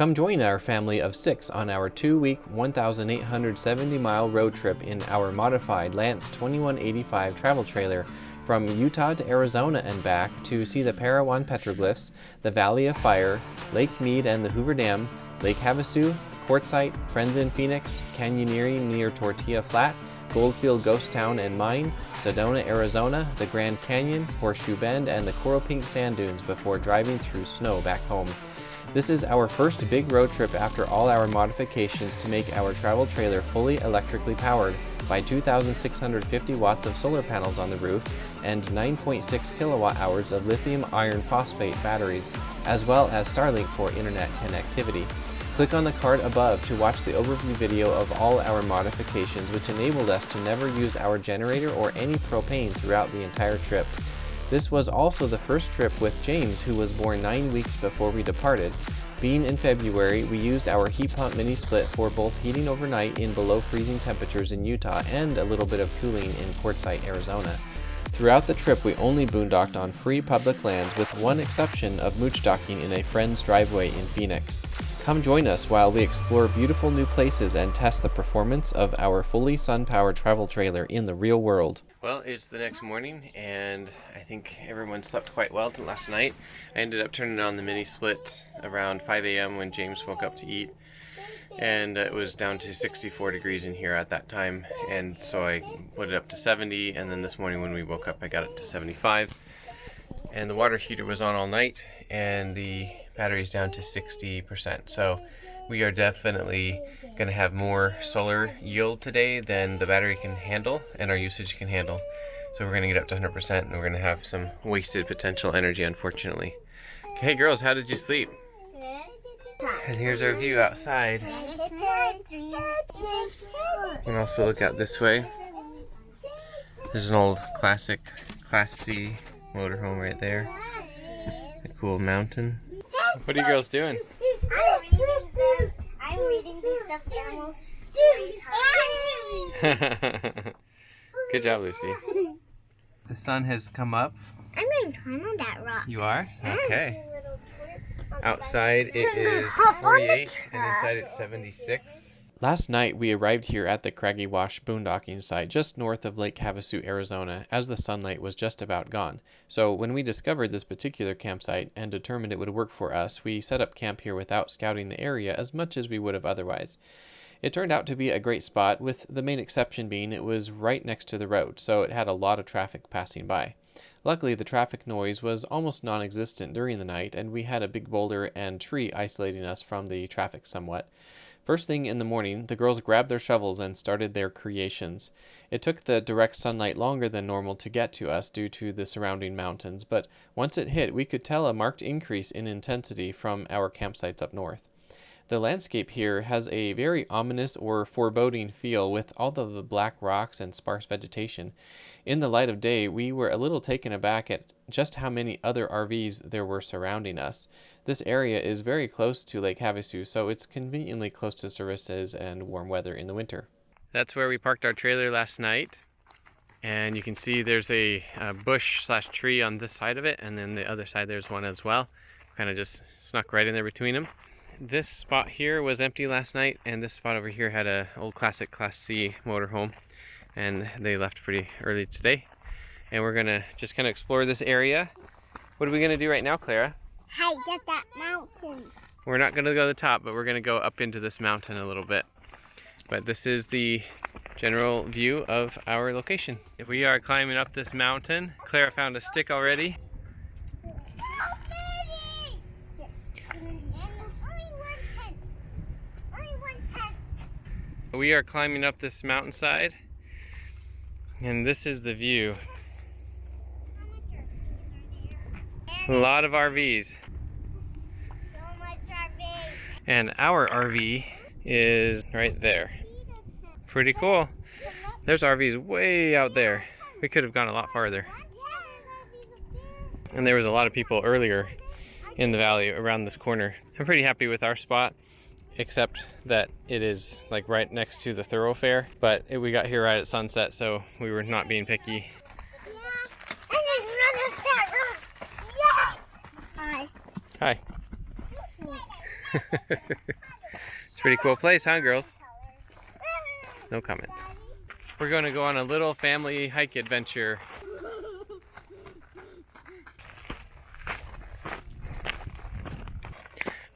Come join our family of 6 on our 2-week, 1,870-mile road trip in our modified Lance 2185 travel trailer from Utah to Arizona and back to see the Parowan petroglyphs, the Valley of Fire, Lake Mead and the Hoover Dam, Lake Havasu, Quartzsite, Friends in Phoenix, canyoneering near Tortilla Flat, Goldfield Ghost Town and Mine, Sedona, Arizona, the Grand Canyon, Horseshoe Bend, and the Coral Pink Sand Dunes before driving through snow back home. This is our first big road trip after all our modifications to make our travel trailer fully electrically powered by 2,650 watts of solar panels on the roof and 9.6 kilowatt hours of lithium iron phosphate batteries, as well as Starlink for internet connectivity. Click on the card above to watch the overview video of all our modifications, which enabled us to never use our generator or any propane throughout the entire trip. This was also the first trip with James, who was born 9 weeks before we departed. Being in February, we used our heat pump mini split for both heating overnight in below freezing temperatures in Utah and a little bit of cooling in Quartzsite, Arizona. Throughout the trip, we only boondocked on free public lands with one exception of mooch docking in a friend's driveway in Phoenix. Come join us while we explore beautiful new places and test the performance of our fully sun-powered travel trailer in the real world. Well, it's the next morning, and I think everyone slept quite well last night. I ended up turning on the mini split around 5 a.m. when James woke up to eat, and it was down to 64 degrees in here at that time, and so I put it up to 70, and then this morning when we woke up I got it to 75, and the water heater was on all night, and the battery's down to 60%, so we are definitely going to have more solar yield today than the battery can handle and our usage can handle. So we're going to get up to 100% and we're going to have some wasted potential energy, unfortunately. Okay, girls, how did you sleep? And here's our view outside. You can also look out this way. There's an old classic Class C motorhome right there. A cool mountain. What are you girls doing? I'm reading these stuffed animals story. Good job, Lucy. The sun has come up. I'm going to climb on that rock. You are? Okay. Outside it is 48 and inside it's 76. Last night we arrived here at the Craggy Wash boondocking site just north of Lake Havasu, Arizona, as the sunlight was just about gone. So when we discovered this particular campsite and determined it would work for us, we set up camp here without scouting the area as much as we would have otherwise. It turned out to be a great spot, with the main exception being it was right next to the road, so it had a lot of traffic passing by. Luckily, the traffic noise was almost non-existent during the night, and we had a big boulder and tree isolating us from the traffic somewhat. First thing in the morning, the girls grabbed their shovels and started their creations. It took the direct sunlight longer than normal to get to us due to the surrounding mountains, but once it hit, we could tell a marked increase in intensity from our campsites up north. The landscape here has a very ominous or foreboding feel with all of the black rocks and sparse vegetation. In the light of day, we were a little taken aback at just how many other RVs there were surrounding us. This area is very close to Lake Havasu, so it's conveniently close to services and warm weather in the winter. That's where we parked our trailer last night. And you can see there's a bush/tree on this side of it, and then the other side there's one as well. Kind of just snuck right in there between them. This spot here was empty last night, and this spot over here had a old classic Class C motorhome, and they left pretty early today. And we're gonna just kind of explore this area. What are we gonna do right now, Clara? Hey, get that mountain. We're not gonna go to the top, but we're gonna go up into this mountain a little bit. But this is the general view of our location. If we are climbing up this mountain, Clara found a stick already. We are climbing up this mountainside, and this is the view. A lot of RVs. So much RVs. And our RV is right there. Pretty cool. There's RVs way out there. We could have gone a lot farther. And there was a lot of people earlier in the valley around this corner. I'm pretty happy with our spot, except that it is like right next to the thoroughfare, but we got here right at sunset, so we were not being picky. And then run up that rock. Yeah. Hi. Hi. It's a pretty cool place, huh, girls? No comment. We're going to go on a little family hike adventure.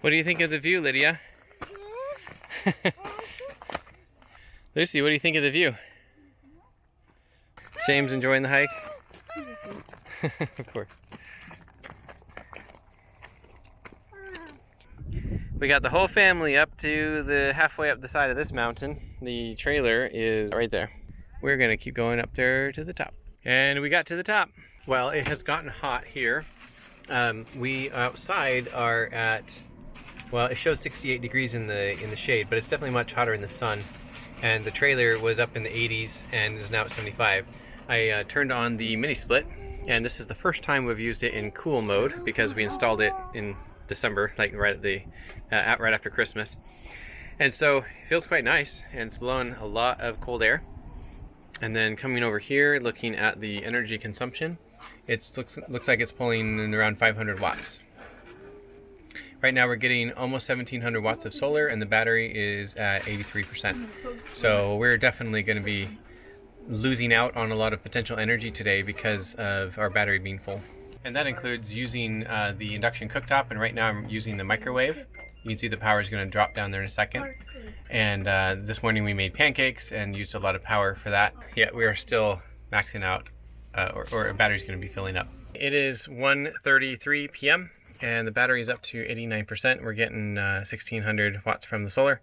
What do you think of the view, Lydia? Lucy, what do you think of the view? James enjoying the hike? Of course. We got the whole family up to the halfway up the side of this mountain. The trailer is right there. We're gonna keep going up there to the top. And we got to the top. Well, it has gotten hot here. We outside are at, well, it shows 68 degrees in the shade, but it's definitely much hotter in the sun. And the trailer was up in the 80s and is now at 75. I turned on the mini split, and this is the first time we've used it in cool mode because we installed it in December, like right at right after Christmas. And so it feels quite nice, and it's blowing a lot of cold air. And then coming over here, looking at the energy consumption, it looks like it's pulling around 500 watts. Right now we're getting almost 1700 watts of solar, and the battery is at 83%. So we're definitely going to be losing out on a lot of potential energy today because of our battery being full. And that includes using the induction cooktop, and right now I'm using the microwave. You can see the power is going to drop down there in a second. And this morning we made pancakes and used a lot of power for that. Yet we are still maxing out, or our battery's going to be filling up. It is 1:33 p.m. and the battery is up to 89%. We're getting 1600 watts from the solar.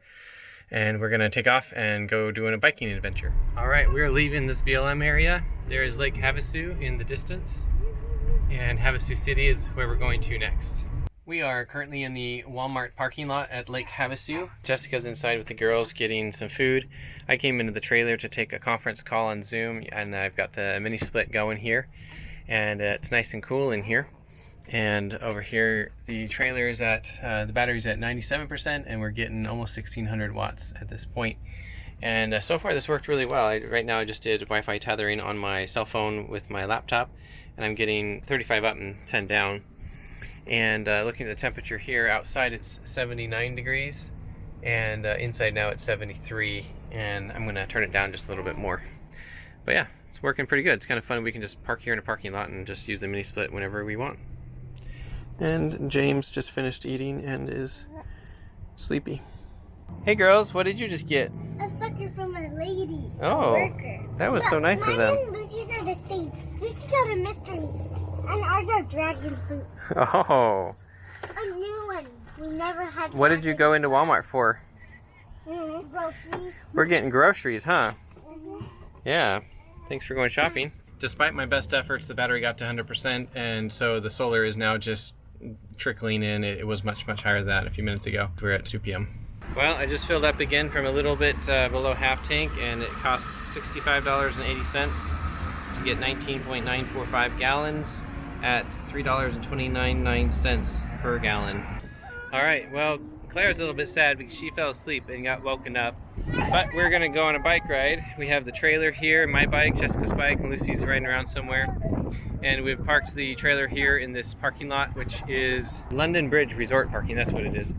And we're going to take off and go doing a biking adventure. All right, we're leaving this BLM area. There is Lake Havasu in the distance, and Havasu City is where we're going to next. We are currently in the Walmart parking lot at Lake Havasu. Jessica's inside with the girls getting some food. I came into the trailer to take a conference call on Zoom, and I've got the mini split going here, and it's nice and cool in here. And over here, the trailer is at, the battery's at 97%, and we're getting almost 1600 watts at this point. And so far this worked really well. Right now I just did Wi-Fi tethering on my cell phone with my laptop, and I'm getting 35 up and 10 down. And looking at the temperature here, outside it's 79 degrees, and inside now it's 73, and I'm gonna turn it down just a little bit more. But yeah, it's working pretty good. It's kind of fun. We can just park here in a parking lot and just use the mini split whenever we want. And James just finished eating and is sleepy. Hey girls, what did you just get? A sucker from a lady. Oh, A worker. that was so nice of them. Mine and Lucy's are the same. Lucy got a mystery, and ours are dragon fruit. Oh. A new one. We never had. What did you go into Walmart for? Groceries. We're getting groceries, huh? Mm-hmm. Yeah. Thanks for going shopping. Despite my best efforts, the battery got to 100%, and so the solar is now just trickling in. It was much higher than that a few minutes ago. We're at 2 p.m. Well, I just filled up again from a little bit below half tank, and it costs $65.80 to get 19.945 gallons at $3.29 per gallon. All right, well, Claire's a little bit sad because she fell asleep and got woken up, but we're gonna go on a bike ride. We have the trailer here, my bike, Jessica's bike, and Lucy's riding around somewhere. And we've parked the trailer here in this parking lot, which is London Bridge Resort parking. That's what it is.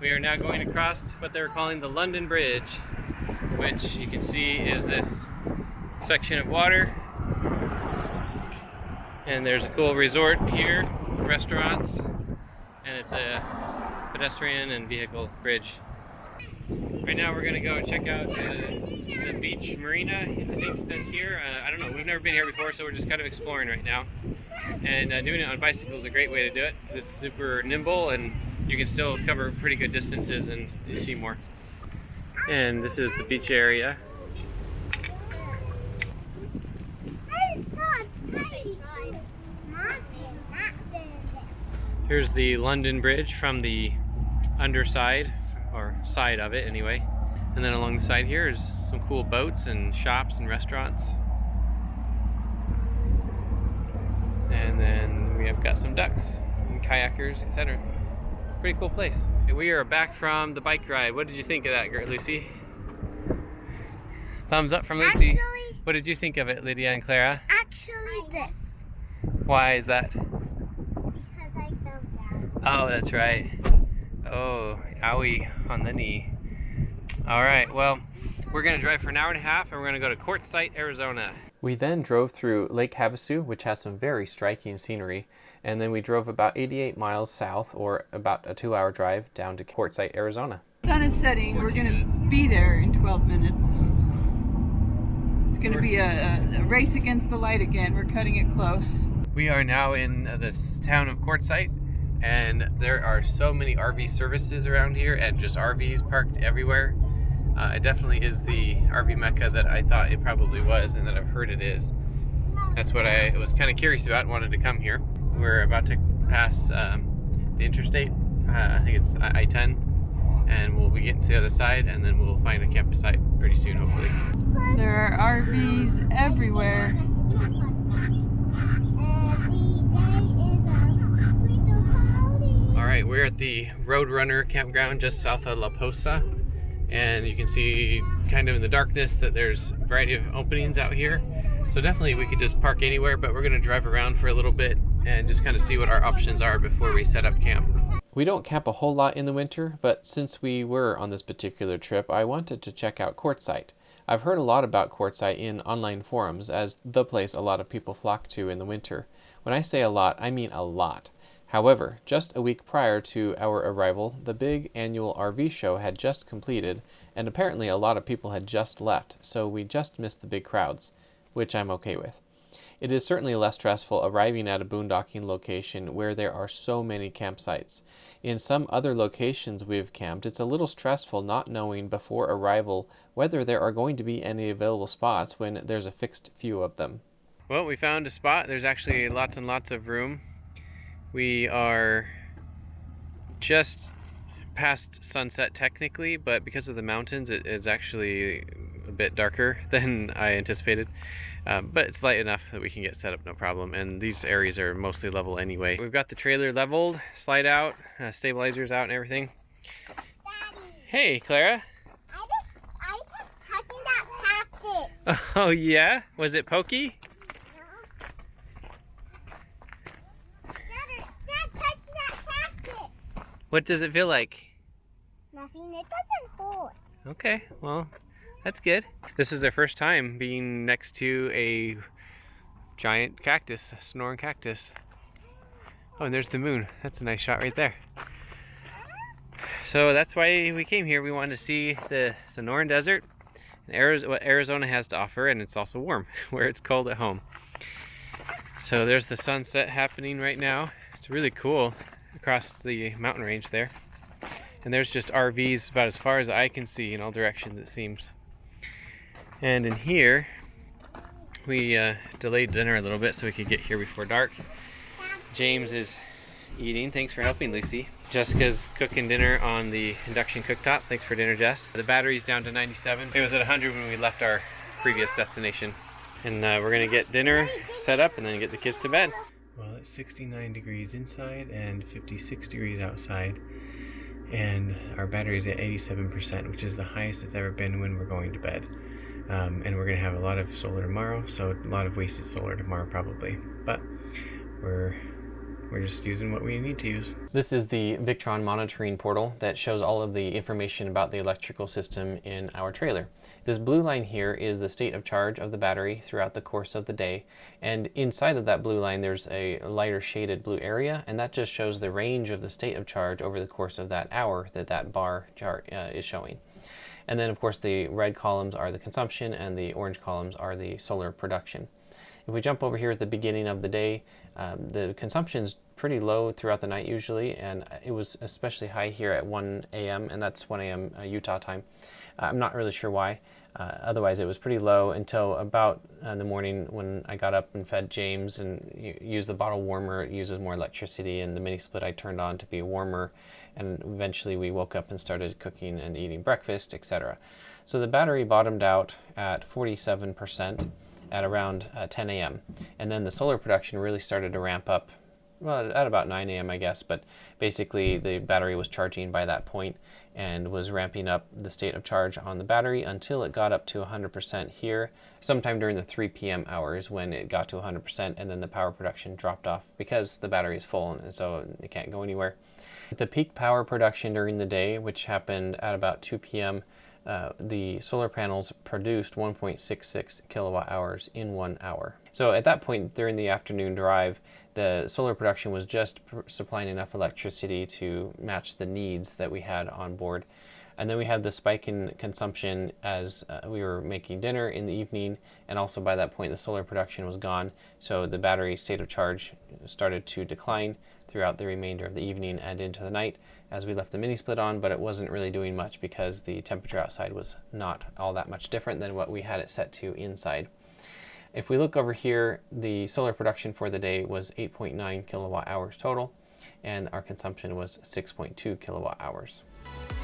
We are now going across what they're calling the London Bridge, which you can see is this section of water. And there's a cool resort here, restaurants, and it's a pedestrian and vehicle bridge. Right now we're going to go check out the beach marina, I think that's here. I don't know, we've never been here before, so we're just kind of exploring right now. And doing it on bicycle is a great way to do it. It's super nimble, and you can still cover pretty good distances and see more. And this is the beach area. Here's the London Bridge from the underside, or side of it anyway. And then along the side here is some cool boats and shops and restaurants. And then we have got some ducks and kayakers, etc. Pretty cool place. We are back from the bike ride. What did you think of that, Lucy? Thumbs up from Lucy. Actually, what did you think of it, Lydia and Clara? Actually, this. Why is that? Because I fell down. Oh, that's right. This. Oh, owie on the knee. All right, well, we're gonna drive for an hour and a half and we're gonna go to Quartzsite, Arizona. We then drove through Lake Havasu, which has some very striking scenery, and then we drove about 88 miles south, or about a 2-hour drive, down to Quartzsite, Arizona. Sun is setting. We're gonna be there in 12 minutes. It's gonna be a race against the light again. We're cutting it close. We are now in this town of Quartzsite, and there are so many RV services around here and just RVs parked everywhere. It definitely is the RV mecca that I thought it probably was and that I've heard it is. That's what I was kind of curious about and wanted to come here. We're about to pass the interstate, I think it's I-10, and we'll be getting to the other side and then we'll find a campsite pretty soon, hopefully. There are RVs everywhere. Alright, we're at the Roadrunner campground just south of La Posa, and you can see kind of in the darkness that there's a variety of openings out here. So definitely we could just park anywhere, but we're going to drive around for a little bit and just kind of see what our options are before we set up camp. We don't camp a whole lot in the winter, but since we were on this particular trip, I wanted to check out Quartzsite. I've heard a lot about Quartzsite in online forums as the place a lot of people flock to in the winter. When I say a lot, I mean a lot. However, just a week prior to our arrival, the big annual RV show had just completed, and apparently a lot of people had just left, so we just missed the big crowds, which I'm okay with. It is certainly less stressful arriving at a boondocking location where there are so many campsites. In some other locations we've camped, it's a little stressful not knowing before arrival whether there are going to be any available spots when there's a fixed few of them. Well, we found a spot. There's actually lots and lots of room. We are just past sunset technically, but because of the mountains it is actually a bit darker than I anticipated. But it's light enough that we can get set up no problem, and these areas are mostly level anyway. We've got the trailer leveled, slide out, stabilizers out and everything. Daddy, Hey Clara. I kept touching that cactus. Oh yeah? Was it pokey? Dad, touch that cactus. What does it feel like? Nothing, it doesn't hurt. Okay, well, that's good. This is their first time being next to a giant cactus, a sonoran cactus. Oh, and there's the moon. That's a nice shot right there. So that's why we came here. We wanted to see the Sonoran Desert, and what Arizona has to offer, and it's also warm, where it's cold at home. So there's the sunset happening right now. It's really cool across the mountain range there. And there's just RVs about as far as I can see in all directions, it seems. And in here, we delayed dinner a little bit so we could get here before dark. James is eating. Thanks for helping, Lucy. Jessica's cooking dinner on the induction cooktop. Thanks for dinner, Jess. The battery's down to 97. It was at 100 when we left our previous destination. And we're gonna get dinner set up and then get the kids to bed. Well, it's 69 degrees inside and 56 degrees outside. And our battery's at 87%, which is the highest it's ever been when we're going to bed. And we're gonna have a lot of solar tomorrow, so a lot of wasted solar tomorrow probably. But we're just using what we need to use. This is the Victron monitoring portal that shows all of the information about the electrical system in our trailer. This blue line here is the state of charge of the battery throughout the course of the day, and inside of that blue line there's a lighter shaded blue area, and that just shows the range of the state of charge over the course of that hour that bar chart is showing. And then of course the red columns are the consumption and the orange columns are the solar production. If we jump over here at the beginning of the day, the consumption's pretty low throughout the night usually, and it was especially high here at 1 a.m. and that's 1 a.m. Utah time. I'm not really sure why. Otherwise it was pretty low until about the morning when I got up and fed James and used the bottle warmer. It uses more electricity, and the mini split I turned on to be warmer, and eventually we woke up and started cooking and eating breakfast, etc. So the battery bottomed out at 47% at around 10 a.m. and then the solar production really started to ramp up well, at about 9 a.m. I guess, but basically the battery was charging by that point and was ramping up the state of charge on the battery until it got up to 100% here, sometime during the 3 p.m. hours when it got to 100%, and then the power production dropped off because the battery is full and so it can't go anywhere. The peak power production during the day, which happened at about 2 p.m., the solar panels produced 1.66 kilowatt hours in 1 hour. So at that point during the afternoon drive, the solar production was just supplying enough electricity to match the needs that we had on board. And then we had the spike in consumption as we were making dinner in the evening, and also by that point the solar production was gone, so the battery state of charge started to decline throughout the remainder of the evening and into the night as we left the mini split on, but it wasn't really doing much because the temperature outside was not all that much different than what we had it set to inside. If we look over here, the solar production for the day was 8.9 kilowatt hours total, and our consumption was 6.2 kilowatt hours.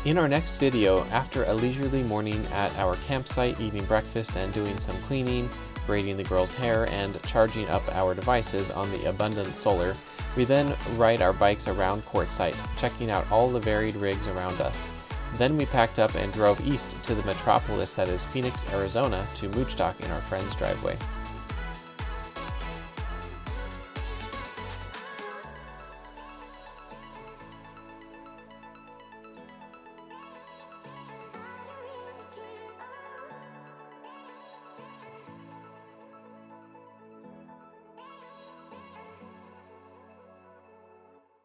In our next video, after a leisurely morning at our campsite, eating breakfast and doing some cleaning, braiding the girls' hair, and charging up our devices on the abundant solar, we then ride our bikes around Quartzsite, checking out all the varied rigs around us. Then we packed up and drove east to the metropolis that is Phoenix, Arizona, to mooch dock in our friend's driveway.